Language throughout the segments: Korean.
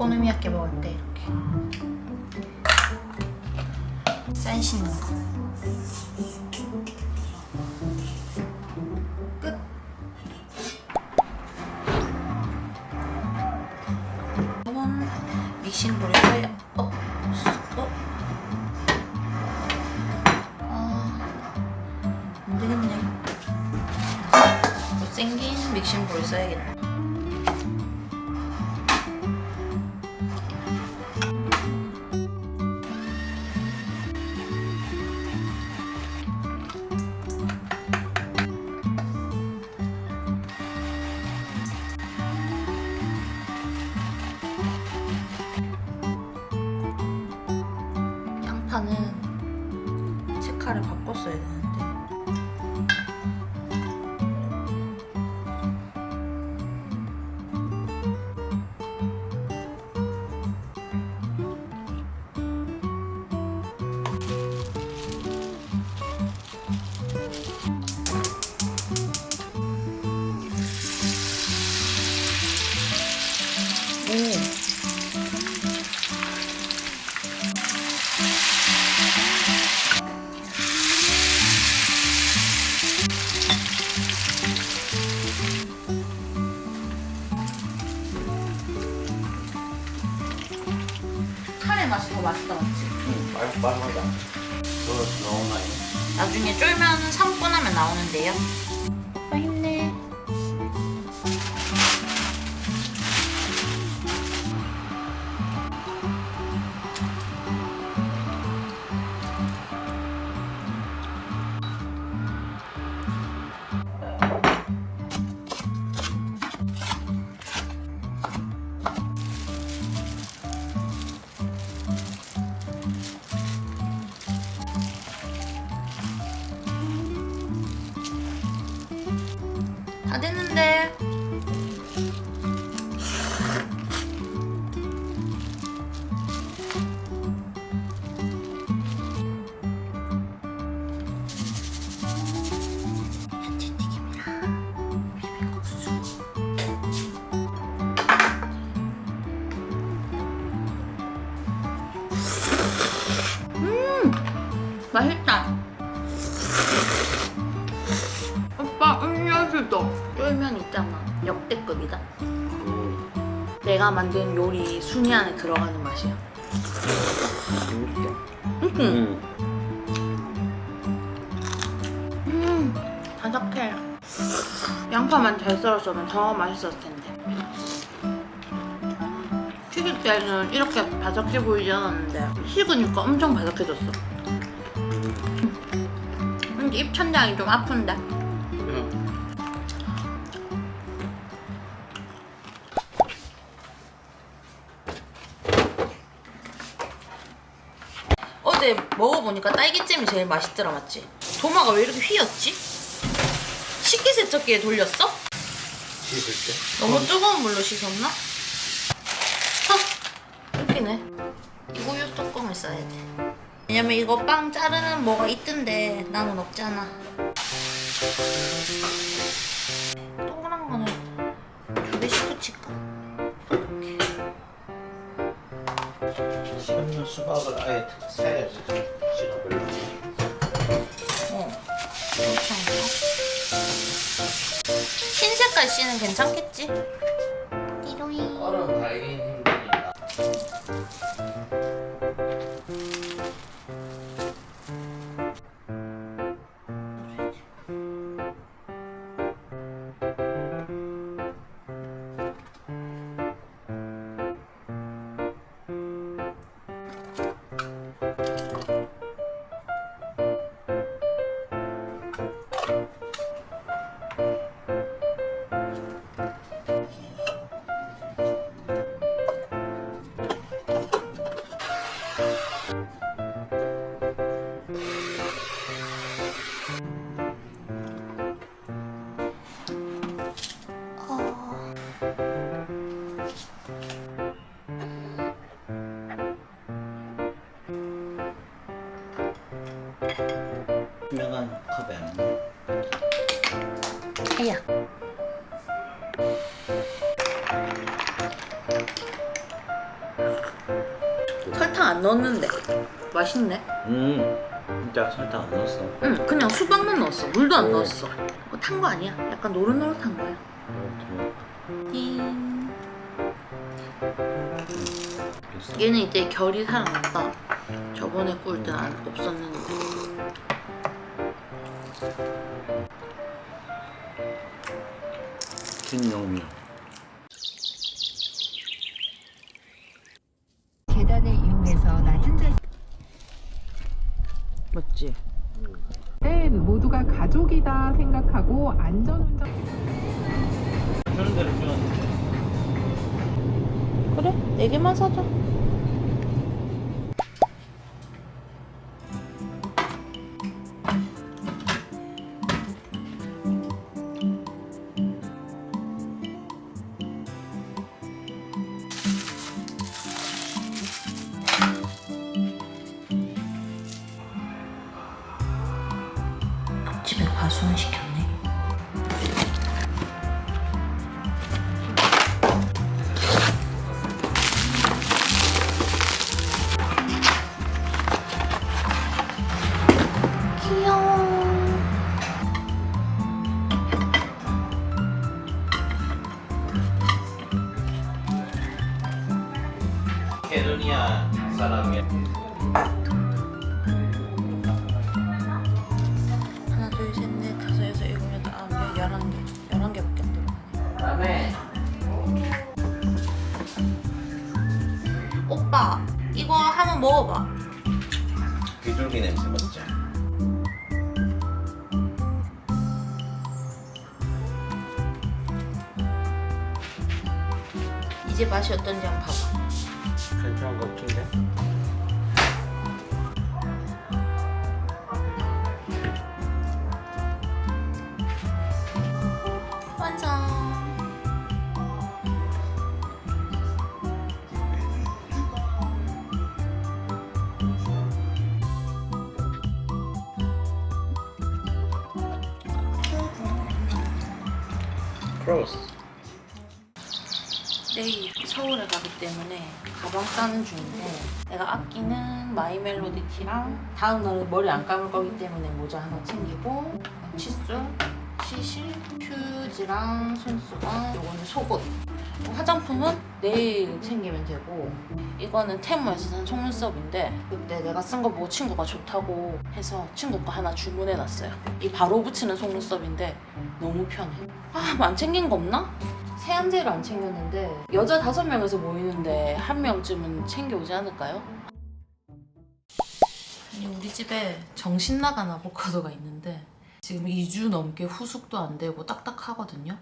오코노미야끼 먹을 때 이렇게 쌀 씻는 거 끝. 한번 믹싱볼에 써야 안 되겠네. 못생긴 믹싱볼을 써야겠다. 양파는 색깔을 바꿨어야 되는데 카레 맛이 더 맛있다, 맞지? 응, 말하자. 너 나오나요? 나중에 쫄면 3분 하면 나오는데요. 오빠 힘내. 다 됐는데. 야채튀김이랑 비빔국수. 맛있다. 오빠 음료수도. 쫄면 있잖아, 역대급이다. 내가 만든 요리 순위 안에 들어가는 맛이야. 바삭해. 양파만 잘 썰었으면 더 맛있었을 텐데. 튀길 때는 이렇게 바삭해 보이지 않았는데 식으니까 엄청 바삭해졌어. 근데 입천장이 좀 아픈데. 어제 먹어보니까 딸기잼이 제일 맛있더라, 맞지? 도마가 왜 이렇게 휘었지? 식기세척기에 돌렸어? 씻을 때? 너무 뜨거운 물로 씻었나? 웃기네. 이거 우유 뚜껑을 써야 돼. 왜냐면 이거 빵 자르는 뭐가 있던데 나는 없잖아. 동그란 거는 2개씩 붙일까? 씹는 수박을 아예 사야지. 씨가 별로. 괜찮아. 흰 색깔 씨는 괜찮겠지? 이로이. 얼음 달긴 힘드니까. 투명한 컵에 안 넣어. 아야. 안 넣었는데 맛있네. 진짜 설탕 안 넣었어. 응, 그냥 수박만 넣었어. 물도 안 넣었어. 뭐 탄 거 아니야? 약간 노릇노릇한 거야. 띵. 얘는 이제 결이 살아났다. 저번에 구울 때는 없었는데. 진영미. 계단을 이용해서 낮은 자세. 맞지? 네, 모두가 가족이다 생각하고 안전운전. 주는 대로 주는. 그래? 4개만 사자. 집에 과수는 시켰네. 귀여워. 케르니아 사람이야. 하나, 둘, 셋, 넷, 다섯, 여섯, 일곱, 여덟, 아홉, 열, 11개. 11개밖에 안 들어가네. 다음에 오빠, 이거 한번 먹어봐. 비둘기 냄새 맡자. 이제 맛이 어떤지 한번 봐봐. 괜찮은 것 같은데? 완성. 크로스. 내일 서울에 가기 때문에 가방 싸는 중인데 내가 아끼는 마이 멜로디 티랑 다음 날은 머리 안 감을 거기 때문에 모자 하나 챙기고 칫솔, 시실, 휴지랑 손수건, 요거는 속옷, 화장품은 내일 챙기면 되고 이거는 테무에서 산 속눈썹인데 그때 내가 쓴 거 보고 친구가 좋다고 해서 친구 거 하나 주문해놨어요. 이 바로 붙이는 속눈썹인데 너무 편해. 아, 뭐 안 챙긴 거 없나? 세안제를 안 챙겼는데 여자 5명에서 모이는데 1명쯤은 챙겨오지 않을까요? 아니, 우리 집에 정신 나간 아보카도가 있는데 지금 2주 넘게 후숙도 안 되고 딱딱하거든요.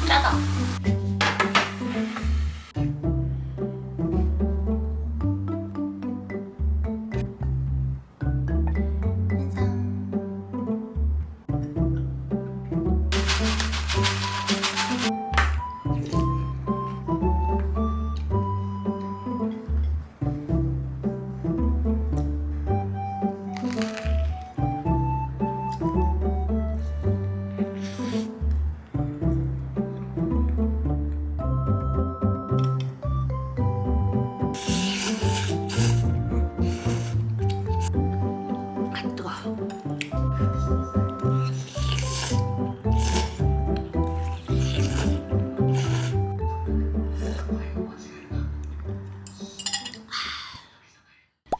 짜다.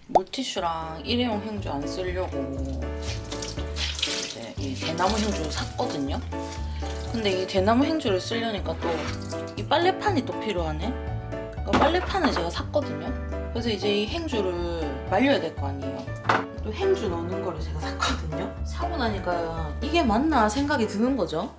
물티슈랑 일회용 행주 안 쓰려고 이제 이 대나무 행주를 샀거든요. 근데 이 대나무 행주를 쓰려니까 또 이 빨래판이 또 필요하네. 그러니까 빨래판을 제가 샀거든요. 그래서 이제 이 행주를 말려야 될 거 아니에요. 또 행주 넣는 거를 제가 샀거든요. 사고 나니까 이게 맞나 생각이 드는 거죠.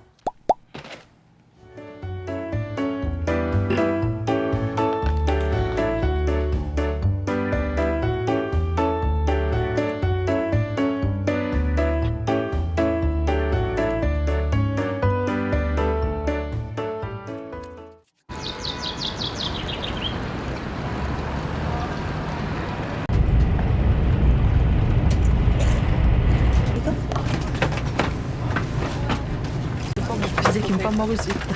이제 김밥 먹을 수 있다.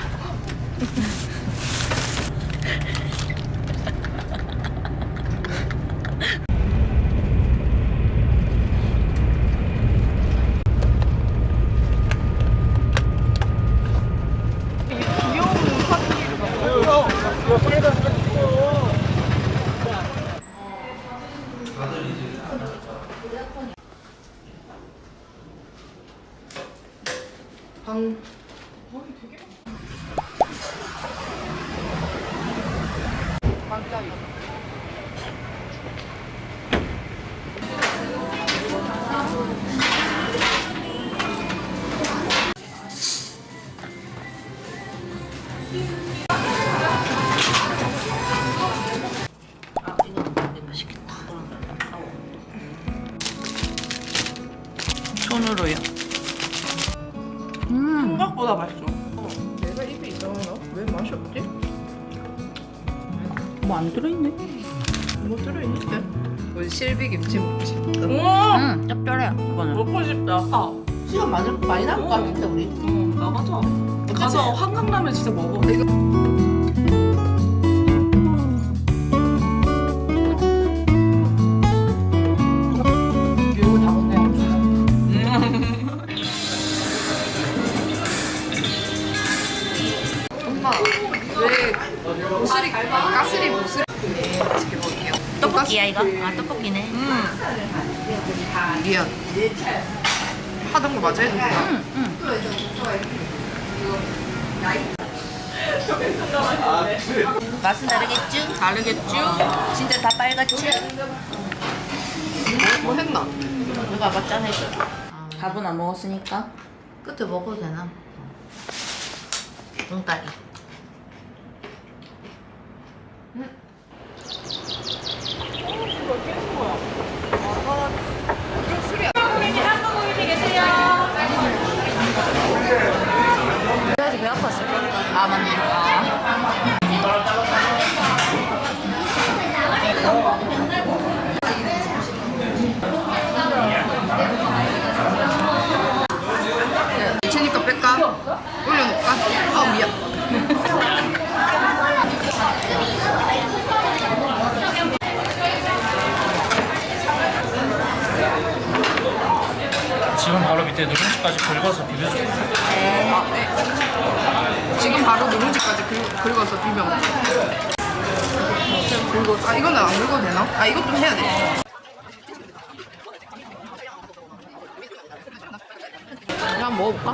방 깜짝이야. 아, 이거 맛있겠다. 손으로요. 생각보다 맛있어. 내가 입이 이상한가? 왜 맛이 없지? 뭐 안 들어있네. 뭐 들어있는데? 우리 실비김치 먹지. 응, 짭짤해. 그거는. 먹고 싶다. 시간 많이 남을 것 같은데 우리. 나가자. 가서 한강라면 진짜 먹어. 이거 다 먹네. 엄마 왜 모슬이 가스리 모슬이 지켜볼게요. 떡볶이야 이거? 아 떡볶이네. 미안. 하던 거 맞아 해도 되나? 맛은 다르겠죠? 다르겠죠? 진짜 다 빨갛죠? 뭐 했나? 누가 맞짠 해줘. 밥은 안 먹었으니까. 끝에 먹어도 되나? 붕다리. 그래야지 배 아팠을 거야. 아 맞네. 미치니까 뺄까? 올려놓을까? 아 미안. 지금 바로 밑에 누룽지까지 긁어서 비벼줄게요. 아, 네. 지금 바로 누룽지까지 긁어서 비벼. 그리고 아 이거는 안 긁어도 되나? 아 이것도 해야 돼. 그냥 먹어볼까?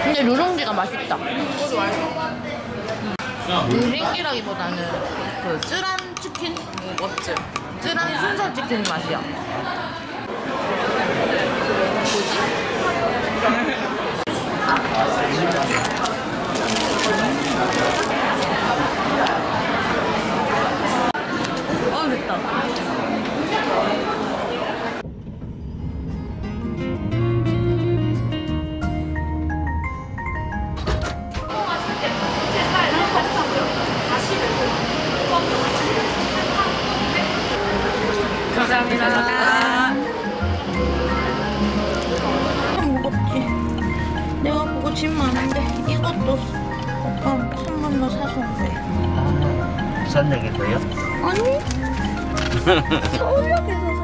근데 누룽지가 맛있다. 누룽지라기보다는 그 쯔란 치킨? 멋지. 쯔란 순살 치킨 맛이야. 맵다. 감사합니다. 무겁지? 내가 보고 짐 많은데 이것도 오빠 선물로 사서 온 거야. 싼 얘기고요. 아니 서울역에서